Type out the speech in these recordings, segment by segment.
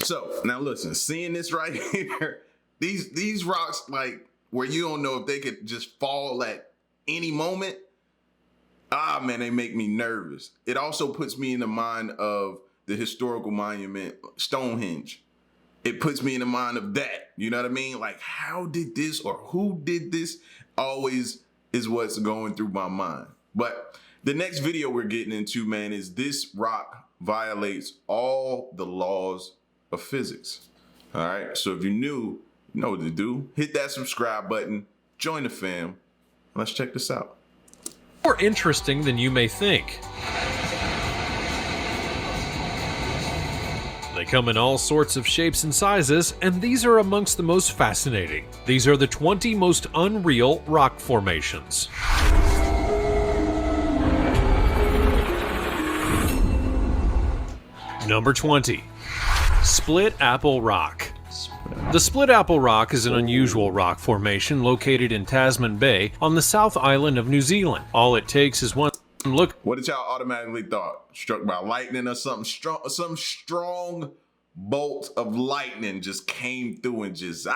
So now listen, seeing this right here, these rocks, like where you don't know if they could just fall at any moment. Ah, man, they make me nervous. It also puts me in the mind of the historical monument Stonehenge. It puts me in the mind of that. You know what I mean? Like, how did this or who did this always is what's going through my mind. But the next video we're getting into, man, is this rock violates all the laws of physics. All right. So if you're new, you know what to do. Hit that subscribe button, join the fam. Let's check this out. More interesting than you may think. They come in all sorts of shapes and sizes, and these are amongst the most fascinating. These are the 20 most unreal rock formations. Number 20. Split Apple Rock. The Split Apple Rock is an unusual rock formation located in Tasman Bay on the South Island of New Zealand. All it takes is one look. What did y'all automatically thought? Struck by lightning or something strong? Some strong bolt of lightning just came through and just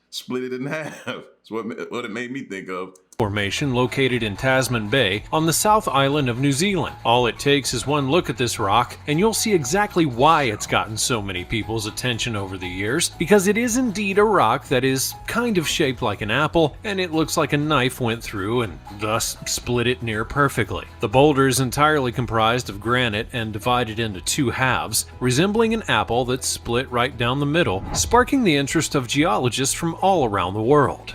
split it in half. That's what it made me think of. Formation located in Tasman Bay on the South Island of New Zealand. All it takes is one look at this rock and you'll see exactly why it's gotten so many people's attention over the years, because it is indeed a rock that is kind of shaped like an apple, and it looks like a knife went through and thus split it near perfectly. The boulder is entirely comprised of granite and divided into two halves, resembling an apple that's split right down the middle, sparking the interest of geologists from all around the world.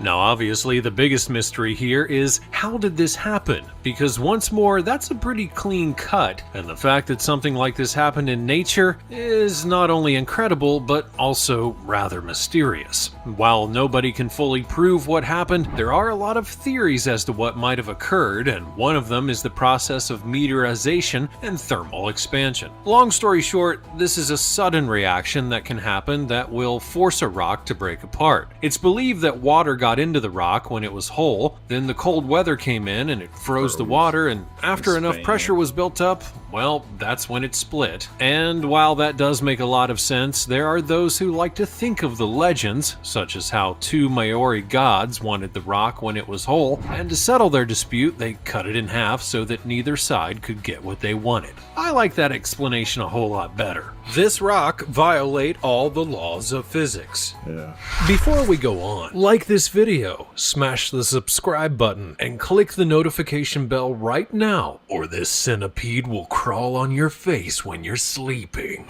Now obviously the biggest mystery here is, how did this happen? Because once more, that's a pretty clean cut, and the fact that something like this happened in nature is not only incredible, but also rather mysterious. While nobody can fully prove what happened, there are a lot of theories as to what might have occurred, and one of them is the process of meteorization and thermal expansion. Long story short, this is a sudden reaction that can happen that will force a rock to break apart. It's believed that water got into the rock when it was whole, then the cold weather came in and it froze the water, and after enough pressure was built up, well, that's when it split. And while that does make a lot of sense, there are those who like to think of the legends, such as how two Maori gods wanted the rock when it was whole, and to settle their dispute, they cut it in half so that neither side could get what they wanted. I like that explanation a whole lot better. This rock violate all the laws of physics. Yeah. Before we go on, like this video, smash the subscribe button, and click the notification bell right now, or this centipede will crawl on your face when you're sleeping.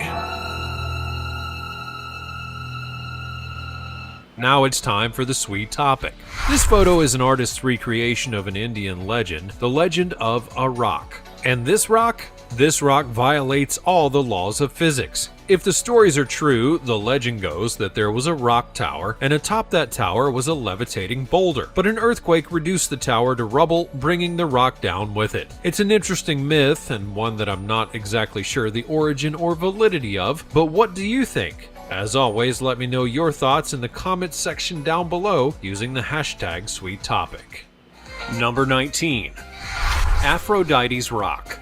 Now it's time for the sweet topic. This photo is an artist's recreation of an Indian legend, the legend of a rock. And this rock violates all the laws of physics. If the stories are true, the legend goes that there was a rock tower, and atop that tower was a levitating boulder. But an earthquake reduced the tower to rubble, bringing the rock down with it. It's an interesting myth, and one that I'm not exactly sure the origin or validity of, but what do you think? As always, let me know your thoughts in the comments section down below using the hashtag #SweetTopic. Number 19. Aphrodite's Rock.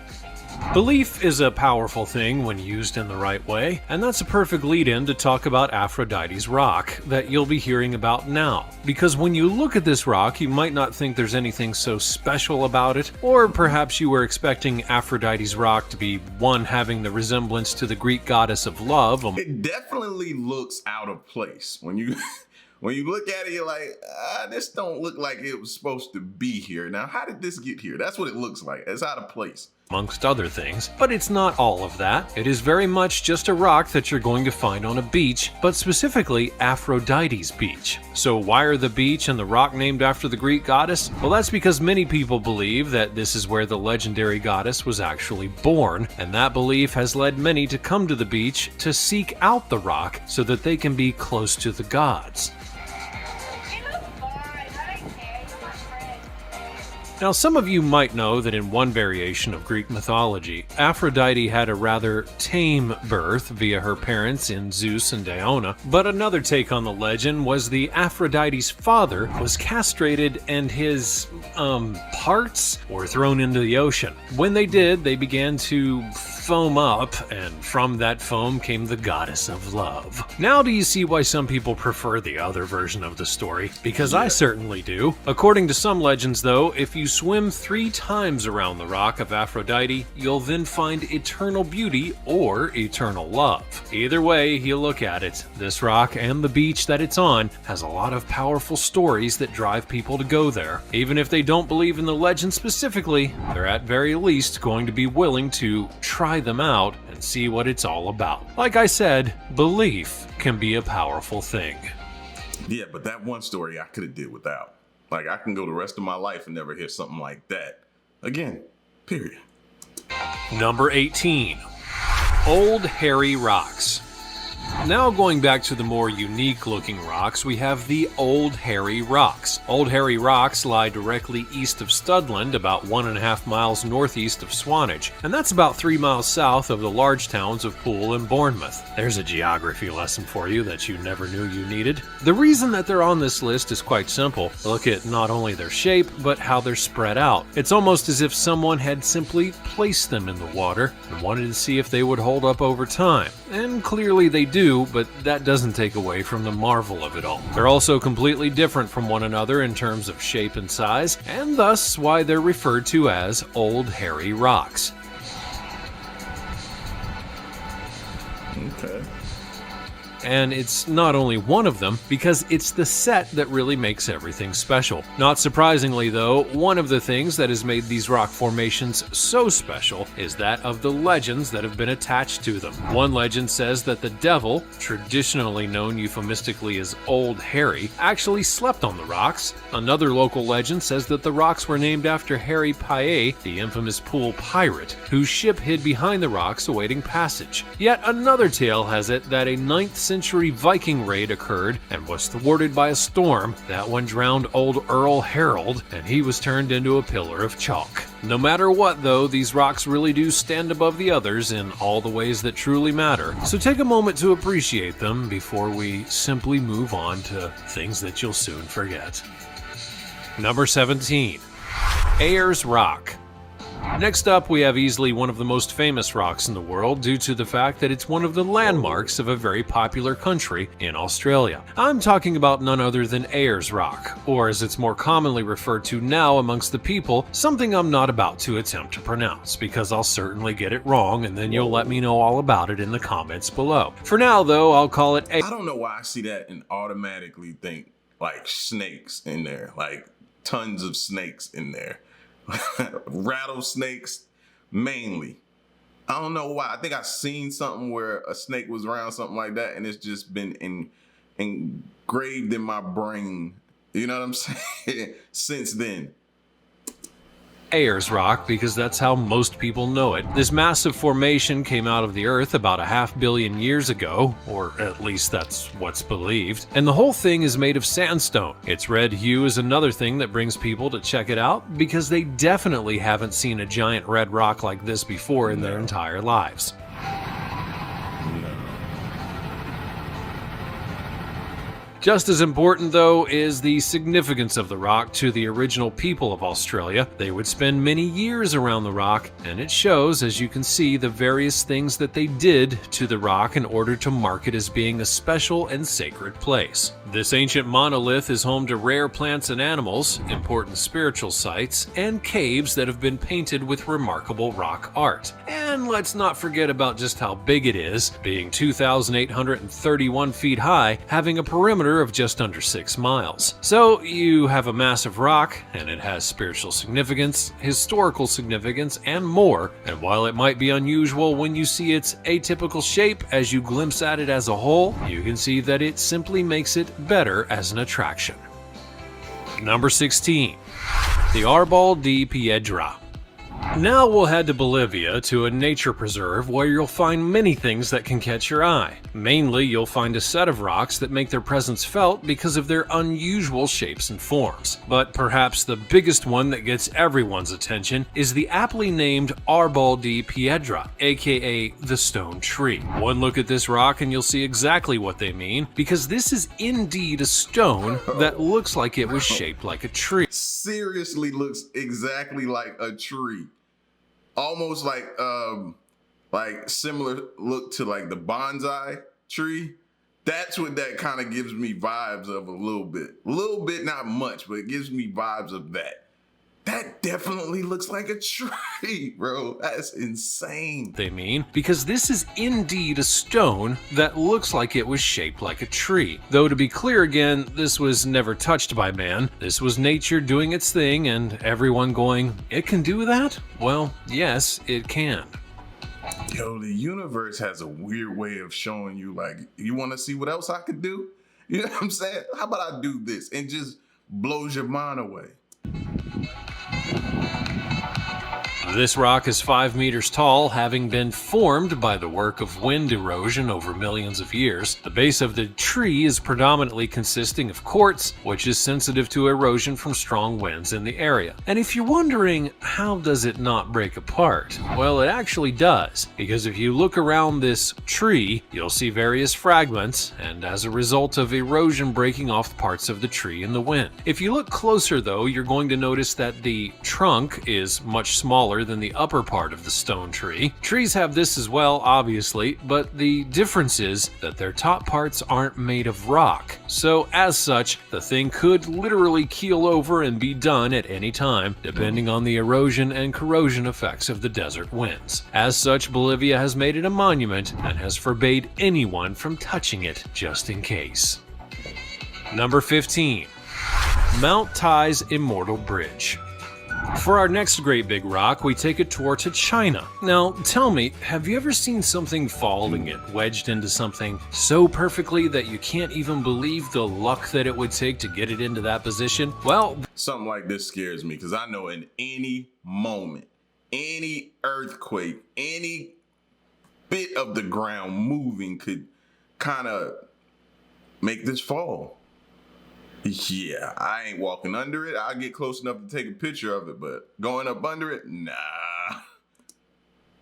Belief is a powerful thing when used in the right way, and that's a perfect lead-in to talk about Aphrodite's Rock that you'll be hearing about now. Because when you look at this rock, you might not think there's anything so special about it, or perhaps you were expecting Aphrodite's Rock to be one having the resemblance to the Greek goddess of love. It definitely looks out of place. When you look at it, you're like, this don't look like it was supposed to be here. Now, how did this get here? That's what it looks like. It's out of place. Amongst other things, but it's not all of that. It is very much just a rock that you're going to find on a beach, but specifically Aphrodite's beach. So why are the beach and the rock named after the Greek goddess? Well, that's because many people believe that this is where the legendary goddess was actually born, and that belief has led many to come to the beach to seek out the rock so that they can be close to the gods. Now, some of you might know that in one variation of Greek mythology, Aphrodite had a rather tame birth via her parents in Zeus and Diona, but another take on the legend was the Aphrodite's father was castrated and his, parts were thrown into the ocean. When they did, they began to foam up, and from that foam came the goddess of love. Now do you see why some people prefer the other version of the story? Because I certainly do. According to some legends, though, if you swim 3 times around the rock of Aphrodite, you'll then find eternal beauty or eternal love. Either way you look at it, this rock and the beach that it's on has a lot of powerful stories that drive people to go there. Even if they don't believe in the legend specifically, they're at very least going to be willing to try them out and see what it's all about. Like I said, belief can be a powerful thing. Yeah, but that one story I could have did without. Like, I can go the rest of my life and never hear something like that again, period. Number 18. Old Hairy Rocks. Now going back to the more unique looking rocks, we have the Old Hairy Rocks. Old Hairy Rocks lie directly east of Studland, about 1.5 miles northeast of Swanage, and that's about 3 miles south of the large towns of Poole and Bournemouth. There's a geography lesson for you that you never knew you needed. The reason that they're on this list is quite simple. Look at not only their shape, but how they're spread out. It's almost as if someone had simply placed them in the water and wanted to see if they would hold up over time. And clearly they do, but that doesn't take away from the marvel of it all. They're also completely different from one another in terms of shape and size, and thus why they're referred to as Old Hairy Rocks. Okay. And it's not only one of them, because it's the set that really makes everything special. Not surprisingly though, one of the things that has made these rock formations so special is that of the legends that have been attached to them. One legend says that the devil, traditionally known euphemistically as Old Harry, actually slept on the rocks. Another local legend says that the rocks were named after Harry Paet, the infamous Poole pirate, whose ship hid behind the rocks awaiting passage. Yet another tale has it that a 9th century Viking raid occurred and was thwarted by a storm. That one drowned old Earl Harold, and he was turned into a pillar of chalk. No matter what though, these rocks really do stand above the others in all the ways that truly matter. So take a moment to appreciate them before we simply move on to things that you'll soon forget. Number 17. Ayers Rock. Next up, we have easily one of the most famous rocks in the world due to the fact that it's one of the landmarks of a very popular country in Australia. I'm talking about none other than Ayers Rock, or as it's more commonly referred to now amongst the people, something I'm not about to attempt to pronounce, because I'll certainly get it wrong and then you'll let me know all about it in the comments below. For now though, I'll call it I don't know why I see that and automatically think like snakes in there, like tons of snakes in there. Rattlesnakes mainly. I don't know why. I think I've seen something where a snake was around, something like that, and it's just been engraved in my brain. You know what I'm saying? Since then. Ayers Rock, because that's how most people know it. This massive formation came out of the earth about 500 million years ago, or at least that's what's believed, and the whole thing is made of sandstone. Its red hue is another thing that brings people to check it out, because they definitely haven't seen a giant red rock like this before in their entire lives. Just as important, though, is the significance of the rock to the original people of Australia. They would spend many years around the rock, and it shows, as you can see, the various things that they did to the rock in order to mark it as being a special and sacred place. This ancient monolith is home to rare plants and animals, important spiritual sites, and caves that have been painted with remarkable rock art. And let's not forget about just how big it is, being 2,831 feet high, having a perimeter of just under 6 miles. So you have a massive rock, and it has spiritual significance, historical significance, and more. And while it might be unusual when you see its atypical shape as you glimpse at it as a whole, you can see that it simply makes it better as an attraction. Number 16. The Arbol di Piedra. Now we'll head to Bolivia to a nature preserve where you'll find many things that can catch your eye. Mainly, you'll find a set of rocks that make their presence felt because of their unusual shapes and forms. But perhaps the biggest one that gets everyone's attention is the aptly named Arbol de Piedra, aka the stone tree. One look at this rock and you'll see exactly what they mean, because this is indeed a stone that looks like it was shaped like a tree. Seriously looks exactly like a tree. Almost like similar look to like the bonsai tree. That's what that kind of gives me vibes of a little bit. A little bit, not much, but it gives me vibes of that. That definitely looks like a tree, bro. That's insane. They mean, because this is indeed a stone that looks like it was shaped like a tree. Though to be clear again, this was never touched by man. This was nature doing its thing and everyone going, it can do that? Well, yes, it can. Yo, the universe has a weird way of showing you, like, you want to see what else I could do? You know what I'm saying? How about I do this? And just blows your mind away. This rock is 5 meters tall, having been formed by the work of wind erosion over millions of years. The base of the tree is predominantly consisting of quartz, which is sensitive to erosion from strong winds in the area. And if you're wondering, how does it not break apart? Well, it actually does, because if you look around this tree, you'll see various fragments, and as a result of erosion breaking off parts of the tree in the wind. If you look closer though, you're going to notice that the trunk is much smaller than the upper part of the stone tree. Trees have this as well, obviously, but the difference is that their top parts aren't made of rock. So as such, the thing could literally keel over and be done at any time, depending on the erosion and corrosion effects of the desert winds. As such, Bolivia has made it a monument and has forbade anyone from touching it just in case. Number 15. Mount Tai's Immortal Bridge. For our next great big rock, we take a tour to China. Now, tell me, have you ever seen something fall and get wedged into something so perfectly that you can't even believe the luck that it would take to get it into that position? Well, something like this scares me because I know in any moment, any earthquake, any bit of the ground moving could kind of make this fall. Yeah, I ain't walking under it. I'll get close enough to take a picture of it, but going up under it, nah.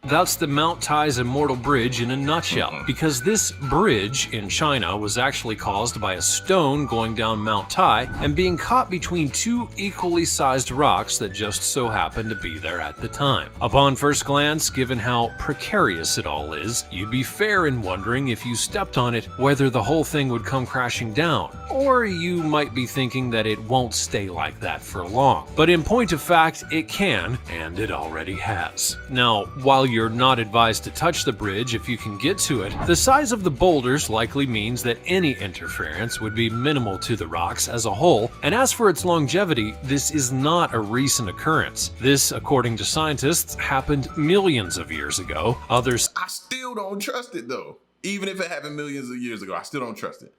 that's the Mount Tai's Immortal Bridge in a nutshell, because this bridge in China was actually caused by a stone going down Mount Tai and being caught between two equally sized rocks that just so happened to be there at the time. Upon first glance, given how precarious it all is, you'd be fair in wondering if you stepped on it whether the whole thing would come crashing down, or you might be thinking that it won't stay like that for long. But in point of fact, it can, and it already has. Now, while you're not advised to touch the bridge if you can get to it, the size of the boulders likely means that any interference would be minimal to the rocks as a whole, and as for its longevity, this is not a recent occurrence. This, according to scientists, happened millions of years ago. Others I still don't trust it though. Even if it happened millions of years ago, I still don't trust it.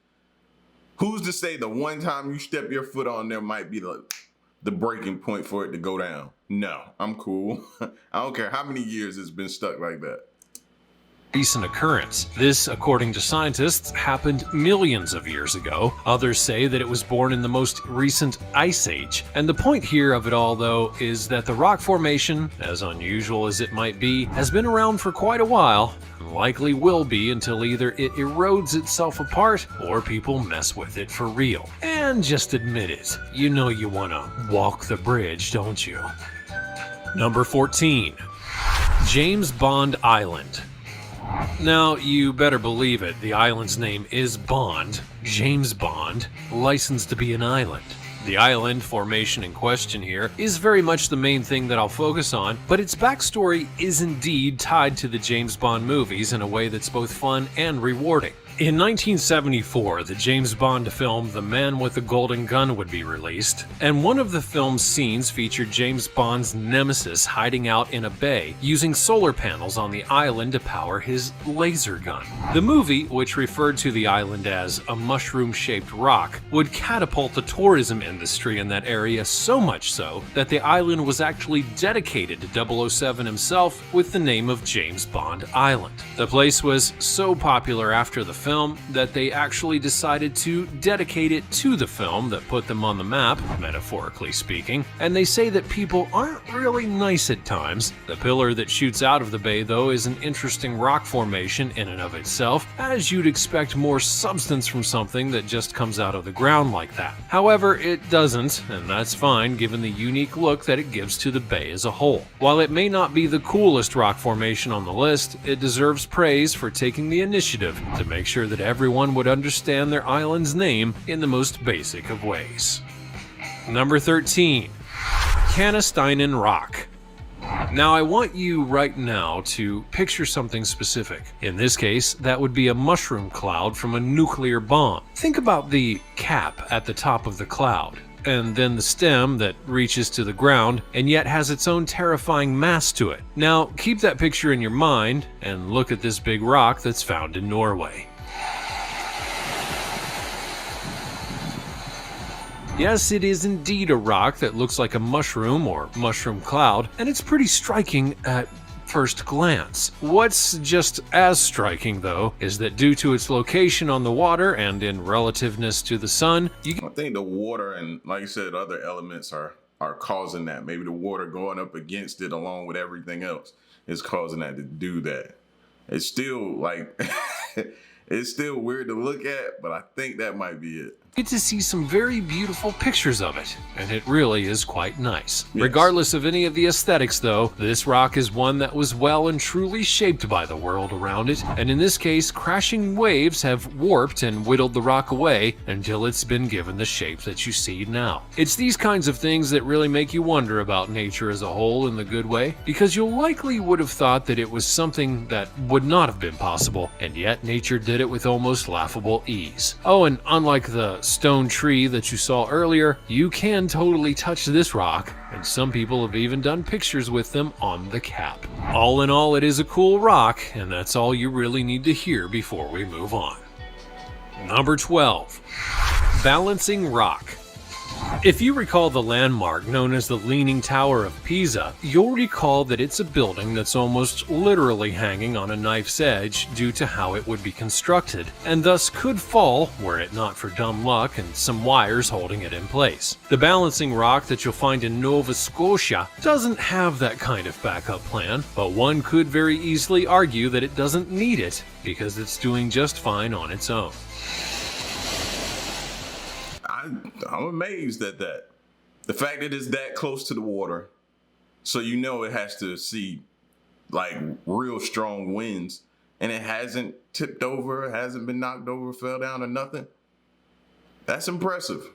Who's to say the one time you step your foot on there might be the breaking point for it to go down? No, I'm cool. I don't care how many years it's been stuck like that. recent occurrence. This, according to scientists, happened millions of years ago. Others say that it was born in the most recent ice age. And the point here of it all, though, is that the rock formation, as unusual as it might be, has been around for quite a while, and likely will be until either it erodes itself apart or people mess with it for real. And just admit it, you know you want to walk the bridge, don't you? Number 14. James Bond Island. Now, you better believe it, the island's name is Bond, James Bond, licensed to be an island. The island formation in question here is very much the main thing that I'll focus on, but its backstory is indeed tied to the James Bond movies in a way that's both fun and rewarding. In 1974, the James Bond film The Man with the Golden Gun would be released, and one of the film's scenes featured James Bond's nemesis hiding out in a bay using solar panels on the island to power his laser gun. The movie, which referred to the island as a mushroom-shaped rock, would catapult the tourism industry in that area so much so that the island was actually dedicated to 007 himself with the name of James Bond Island. The place was so popular after the film that they actually decided to dedicate it to the film that put them on the map, metaphorically speaking, and they say that people aren't really nice at times. The pillar that shoots out of the bay, though, is an interesting rock formation in and of itself, as you'd expect more substance from something that just comes out of the ground like that. However, it doesn't, and that's fine given the unique look that it gives to the bay as a whole. While it may not be the coolest rock formation on the list, it deserves praise for taking the initiative to make sure that everyone would understand their island's name in the most basic of ways. Number 13. Cannasteinen Rock. Now, I want you right now to picture something specific. In this case, that would be a mushroom cloud from a nuclear bomb. Think about the cap at the top of the cloud, and then the stem that reaches to the ground and yet has its own terrifying mass to it. Now, keep that picture in your mind and look at this big rock that's found in Norway. Yes, it is indeed a rock that looks like a mushroom or mushroom cloud, and it's pretty striking at first glance. What's just as striking, though, is that due to its location on the water and in relativeness to the sun, I think the water and, like I said, other elements are causing that. Maybe the water going up against it along with everything else is causing that to do that. It's still like it's still weird to look at, but I think that might be it. Get to see some very beautiful pictures of it, and it really is quite nice. Yes. Regardless of any of the aesthetics, though, this rock is one that was well and truly shaped by the world around it, and in this case, crashing waves have warped and whittled the rock away until it's been given the shape that you see now. It's these kinds of things that really make you wonder about nature as a whole in the good way, because you likely would have thought that it was something that would not have been possible, and yet nature did it with almost laughable ease. Oh, and unlike the stone tree that you saw earlier, you can totally touch this rock, and some people have even done pictures with them on the cap. All in all, it is a cool rock, and that's all you really need to hear before we move on. Number 12. Balancing Rock. If you recall the landmark known as the Leaning Tower of Pisa, you'll recall that it's a building that's almost literally hanging on a knife's edge due to how it would be constructed, and thus could fall were it not for dumb luck and some wires holding it in place. The balancing rock that you'll find in Nova Scotia doesn't have that kind of backup plan, but one could very easily argue that it doesn't need it because it's doing just fine on its own. I'm amazed at that. The fact that it's that close to the water, so you know it has to see like real strong winds, and it hasn't tipped over, hasn't been knocked over, fell down or nothing. That's impressive.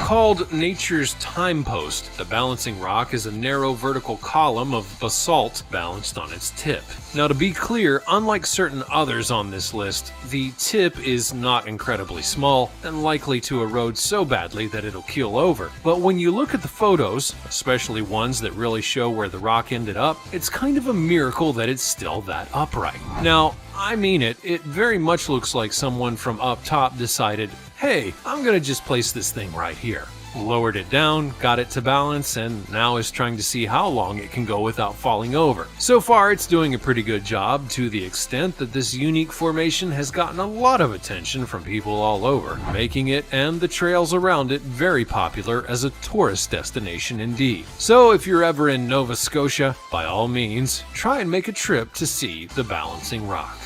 Called Nature's Timepost, the balancing rock is a narrow vertical column of basalt balanced on its tip. Now, to be clear, unlike certain others on this list, the tip is not incredibly small and likely to erode so badly that it'll keel over. But when you look at the photos, especially ones that really show where the rock ended up, it's kind of a miracle that it's still that upright. Now, I mean it very much looks like someone from up top decided, hey, I'm gonna just place this thing right here. Lowered it down, got it to balance, and now is trying to see how long it can go without falling over. So far, it's doing a pretty good job to the extent that this unique formation has gotten a lot of attention from people all over, making it and the trails around it very popular as a tourist destination indeed. So if you're ever in Nova Scotia, by all means, try and make a trip to see the balancing rock.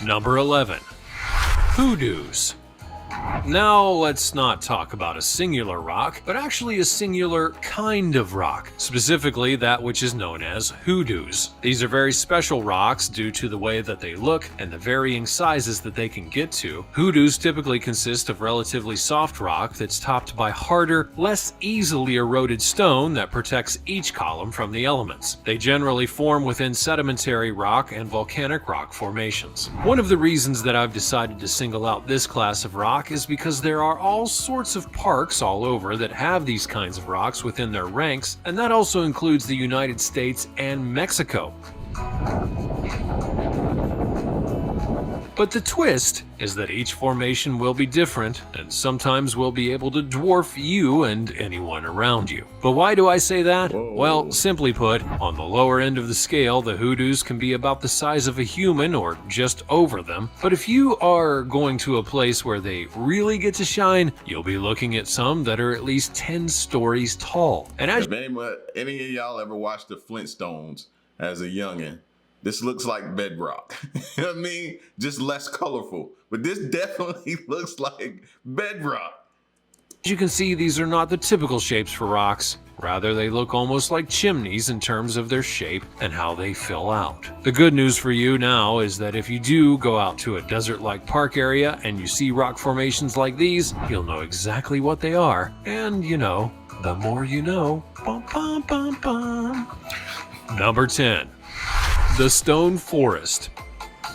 Number 11. Hoodoos. Now, let's not talk about a singular rock, but actually a singular kind of rock, specifically that which is known as hoodoos. These are very special rocks due to the way that they look and the varying sizes that they can get to. Hoodoos typically consist of relatively soft rock that's topped by harder, less easily eroded stone that protects each column from the elements. They generally form within sedimentary rock and volcanic rock formations. One of the reasons that I've decided to single out this class of rock is because there are all sorts of parks all over that have these kinds of rocks within their ranks, and that also includes the United States and Mexico. But the twist is that each formation will be different, and sometimes will be able to dwarf you and anyone around you. But why do I say that? Whoa. Well, simply put, on the lower end of the scale, the hoodoos can be about the size of a human or just over them. But if you are going to a place where they really get to shine, you'll be looking at some that are at least 10 stories tall. And as If any of y'all ever watched the Flintstones as a youngin', this looks like bedrock. You know what I mean? Just less colorful. But this definitely looks like bedrock. you can see, these are not the typical shapes for rocks. Rather, they look almost like chimneys in terms of their shape and how they fill out. The good news for you now is that if you do go out to a desert-like park area and you see rock formations like these, you'll know exactly what they are. And, you know, the more you know. Bum, bum, bum, bum. Number 10. The Stone Forest.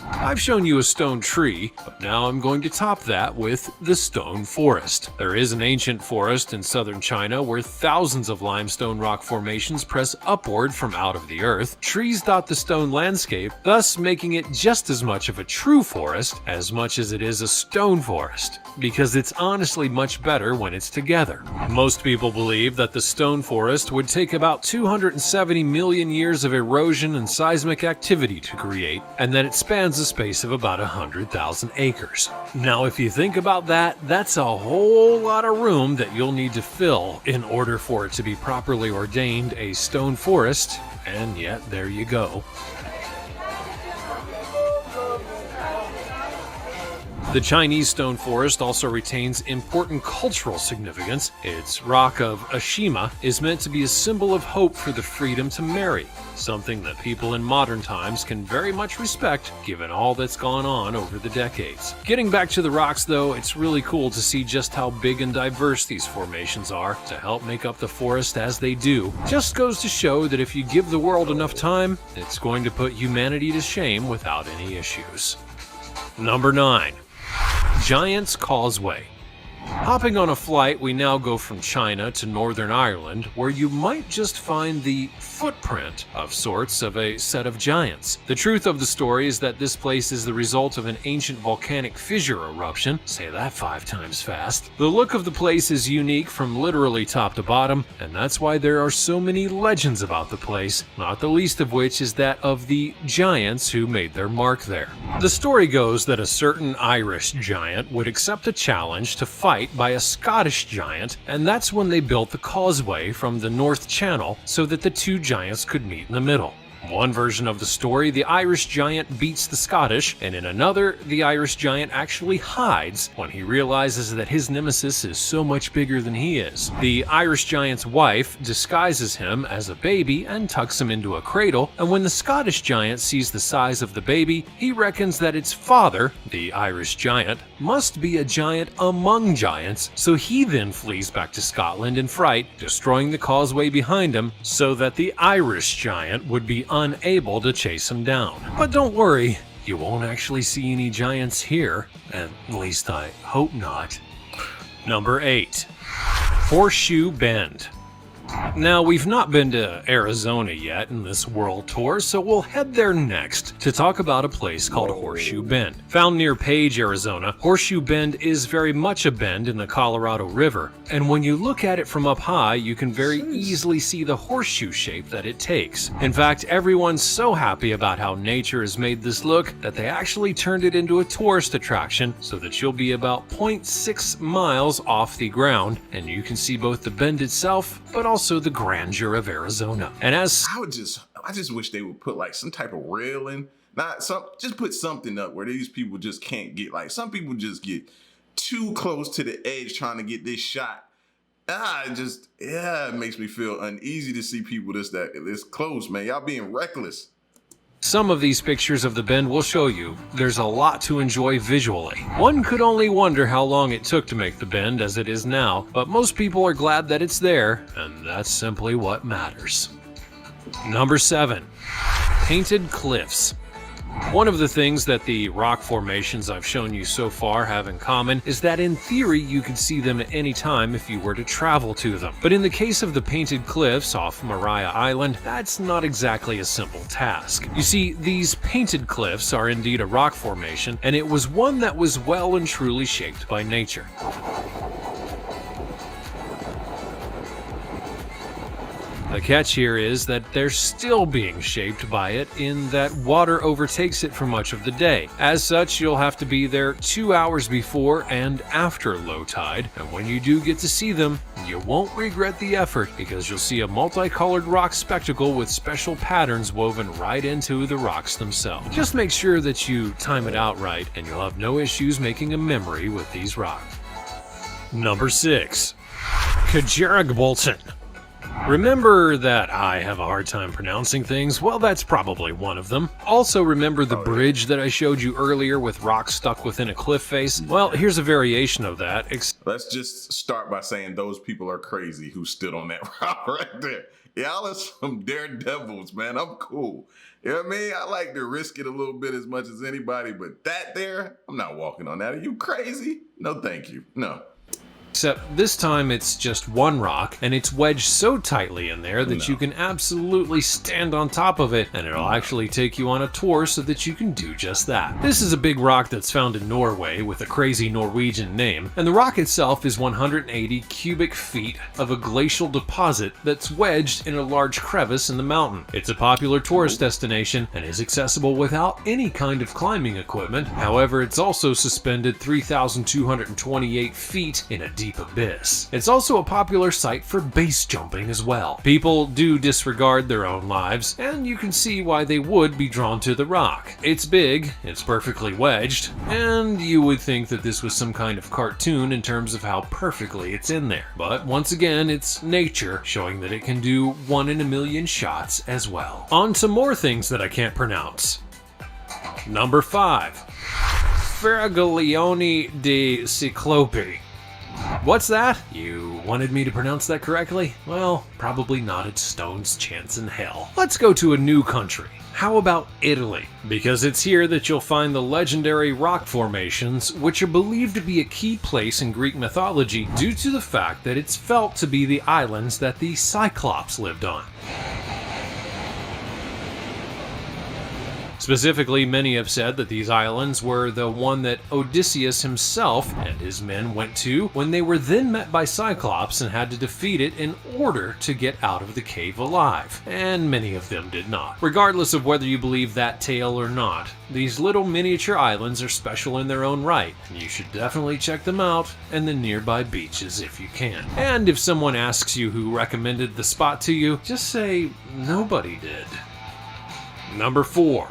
I've shown you a stone tree, but now I'm going to top that with the stone forest. There is an ancient forest in southern China where thousands of limestone rock formations press upward from out of the earth. Trees dot the stone landscape, thus making it just as much of a true forest as much as it is a stone forest, because it's honestly much better when it's together. Most people believe that the stone forest would take about 270 million years of erosion and seismic activity to create, and that it spans a space of about 100,000 acres. Now, if you think about that, that's a whole lot of room that you'll need to fill in order for it to be properly ordained a stone forest, and yet there you go. The Chinese stone forest also retains important cultural significance. Its rock of Ashima is meant to be a symbol of hope for the freedom to marry, something that people in modern times can very much respect given all that's gone on over the decades. Getting back to the rocks though, it's really cool to see just how big and diverse these formations are to help make up the forest as they do. Just goes to show that if you give the world enough time, it's going to put humanity to shame without any issues. Number 9. Giant's Causeway. Hopping on a flight, we now go from China to Northern Ireland, where you might just find the footprint of sorts of a set of giants. The truth of the story is that this place is the result of an ancient volcanic fissure eruption. Say that 5 times fast. The look of the place is unique from literally top to bottom, and that's why there are so many legends about the place, not the least of which is that of the giants who made their mark there. The story goes that a certain Irish giant would accept a challenge to fight by a Scottish giant, and that's when they built the causeway from the North Channel so that the two giants could meet in the middle. One version of the story, the Irish giant beats the Scottish, and in another, the Irish giant actually hides when he realizes that his nemesis is so much bigger than he is. The Irish giant's wife disguises him as a baby and tucks him into a cradle, and when the Scottish giant sees the size of the baby, he reckons that its father, the Irish giant, must be a giant among giants, so he then flees back to Scotland in fright, destroying the causeway behind him so that the Irish giant would be unable to chase him down. But don't worry, you won't actually see any giants here, at least I hope not. Number 8. Horseshoe Bend. Now, we've not been to Arizona yet in this world tour, so we'll head there next to talk about a place called Horseshoe Bend. Found near Page, Arizona, Horseshoe Bend is very much a bend in the Colorado River, and when you look at it from up high, you can very easily see the horseshoe shape that it takes. In fact, everyone's so happy about how nature has made this look that they actually turned it into a tourist attraction so that you'll be about 0.6 miles off the ground, and you can see both the bend itself, but also the grandeur of Arizona. And as I just wish they would put like some type of railing, just put something up where these people just can't get. Like some people just get too close to the edge trying to get this shot. It makes me feel uneasy to see people this close, man. Y'all being reckless. Some of these pictures of the bend will show you there's a lot to enjoy visually. One could only wonder how long it took to make the bend as it is now, but most people are glad that it's there, and that's simply what matters. Number 7. Painted cliffs. One of the things that the rock formations I've shown you so far have in common is that in theory you could see them at any time if you were to travel to them. But in the case of the painted cliffs off Maria Island, that's not exactly a simple task. You see, these painted cliffs are indeed a rock formation, and it was one that was well and truly shaped by nature. The catch here is that they're still being shaped by it in that water overtakes it for much of the day. As such, you'll have to be there 2 hours before and after low tide, and when you do get to see them, you won't regret the effort because you'll see a multicolored rock spectacle with special patterns woven right into the rocks themselves. Just make sure that you time it out right and you'll have no issues making a memory with these rocks. Number 6. Kjarrbolten. Remember that I have a hard time pronouncing things? Well, that's probably one of them. Also, remember the bridge that I showed you earlier with rocks stuck within a cliff face? Well, here's a variation of that. Let's just start by saying those people are crazy who stood on that rock right there. Y'all are some daredevils, man. I'm cool. You know what I mean? I like to risk it a little bit as much as anybody, but that there, I'm not walking on that. Are you crazy? No, thank you. No. Except this time it's just one rock, and it's wedged so tightly in there that you can absolutely stand on top of it, and it'll actually take you on a tour so that you can do just that. This is a big rock that's found in Norway with a crazy Norwegian name, and the rock itself is 180 cubic feet of a glacial deposit that's wedged in a large crevice in the mountain. It's a popular tourist destination and is accessible without any kind of climbing equipment. However, it's also suspended 3,228 feet in a deep abyss. It's also a popular site for base jumping as well. People do disregard their own lives, and you can see why they would be drawn to the rock. It's big, it's perfectly wedged, and you would think that this was some kind of cartoon in terms of how perfectly it's in there. But once again, it's nature showing that it can do 1 in a million shots as well. On to more things that I can't pronounce. Number 5. Faraglioni di Ciclopi. What's that? You wanted me to pronounce that correctly? Well, probably not a stone's chance in hell. Let's go to a new country. How about Italy? Because it's here that you'll find the legendary rock formations, which are believed to be a key place in Greek mythology due to the fact that it's felt to be the islands that the Cyclops lived on. Specifically, many have said that these islands were the one that Odysseus himself and his men went to when they were then met by Cyclops and had to defeat it in order to get out of the cave alive. And many of them did not. Regardless of whether you believe that tale or not, these little miniature islands are special in their own right, and you should definitely check them out and the nearby beaches if you can. And if someone asks you who recommended the spot to you, just say nobody did. Number 4.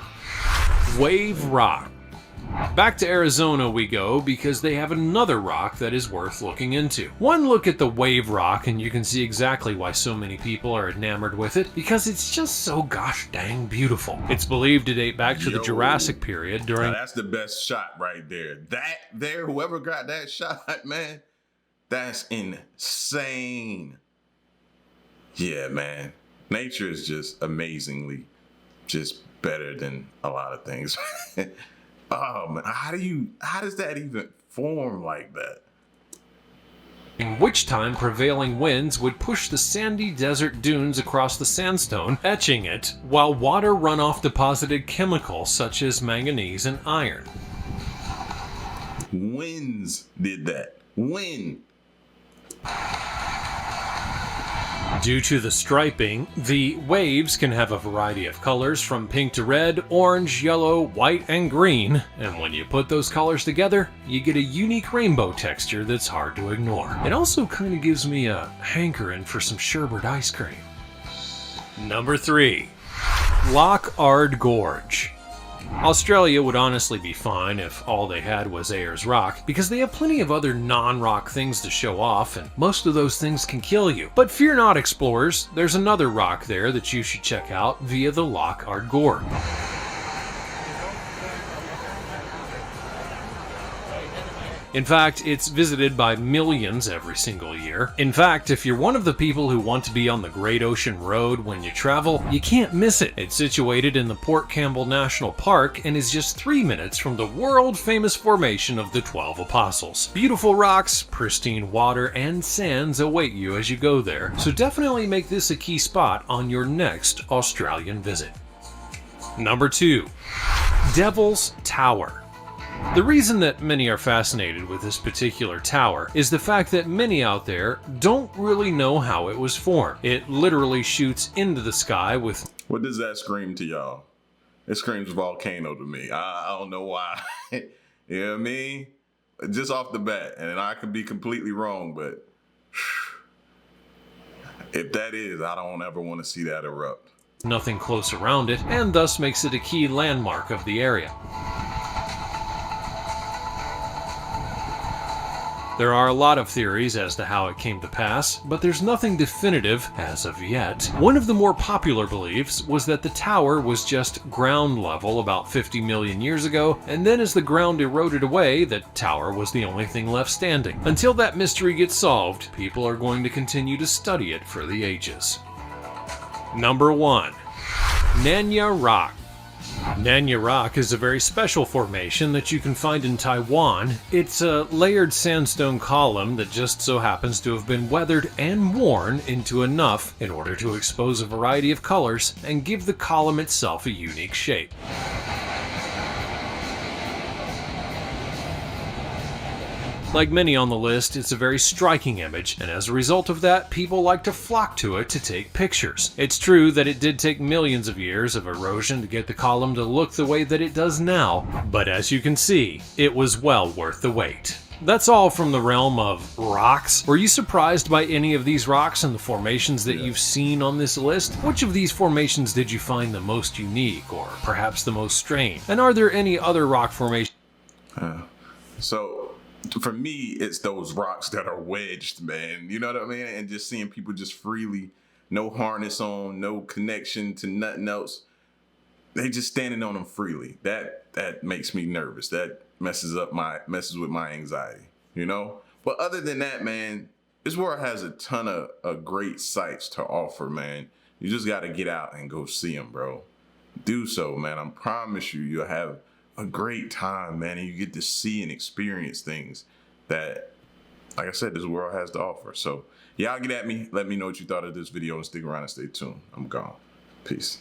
Wave Rock. Back to Arizona we go because they have another rock that is worth looking into. One look at the Wave Rock and you can see exactly why so many people are enamored with it, because it's just so gosh dang beautiful. It's believed to date back to the Jurassic period during... Now that's the best shot right there. That there, whoever got that shot, man, that's insane. Yeah, man. Nature is just amazingly just better than a lot of things. Oh man, how does that even form like that? In which time prevailing winds would push the sandy desert dunes across the sandstone, etching it, while water runoff deposited chemicals such as manganese and iron. Winds did that. Wind. Due to the striping, the waves can have a variety of colors from pink to red, orange, yellow, white, and green, and when you put those colors together, you get a unique rainbow texture that's hard to ignore. It also kind of gives me a hankering for some sherbet ice cream. Number 3. Loch Ard Gorge. Australia would honestly be fine if all they had was Ayers Rock, because they have plenty of other non-rock things to show off, and most of those things can kill you. But fear not, explorers, there's another rock there that you should check out via the Loch Ardgour. In fact, it's visited by millions every single year. In fact, if you're one of the people who want to be on the Great Ocean Road when you travel, you can't miss it. It's situated in the Port Campbell National Park and is just 3 minutes from the world-famous formation of the 12 Apostles. Beautiful rocks, pristine water, and sands await you as you go there, so definitely make this a key spot on your next Australian visit. Number 2. Devil's Tower. The reason that many are fascinated with this particular tower is the fact that many out there don't really know how it was formed. It literally shoots into the sky with... What does that scream to y'all? It screams volcano to me. I don't know why. You know what I mean? Just off the bat, and I could be completely wrong, but if that is, I don't ever want to see that erupt. Nothing close around it, and thus makes it a key landmark of the area. There are a lot of theories as to how it came to pass, but there's nothing definitive as of yet. One of the more popular beliefs was that the tower was just ground level about 50 million years ago, and then as the ground eroded away, the tower was the only thing left standing. Until that mystery gets solved, people are going to continue to study it for the ages. Number 1. Nanya Rock. Nanya Rock is a very special formation that you can find in Taiwan. It's a layered sandstone column that just so happens to have been weathered and worn into enough in order to expose a variety of colors and give the column itself a unique shape. Like many on the list, it's a very striking image, and as a result of that, people like to flock to it to take pictures. It's true that it did take millions of years of erosion to get the column to look the way that it does now, but as you can see, it was well worth the wait. That's all from the realm of rocks. Were you surprised by any of these rocks and the formations that you've seen on this list? Which of these formations did you find the most unique, or perhaps the most strange? And are there any other rock formations? For me, it's those rocks that are wedged, man. You know what I mean? And just seeing people just freely, no harness on, no connection to nothing else. They just standing on them freely. That makes me nervous. That messes with my anxiety, you know? But other than that, man, this world has a ton of great sights to offer, man. You just got to get out and go see them, bro. Do so, man. I promise you, you'll have a great time, man, and you get to see and experience things that, like I said, this world has to offer. So y'all get at me, let me know what you thought of this video, and stick around and stay tuned. I'm gone. Peace.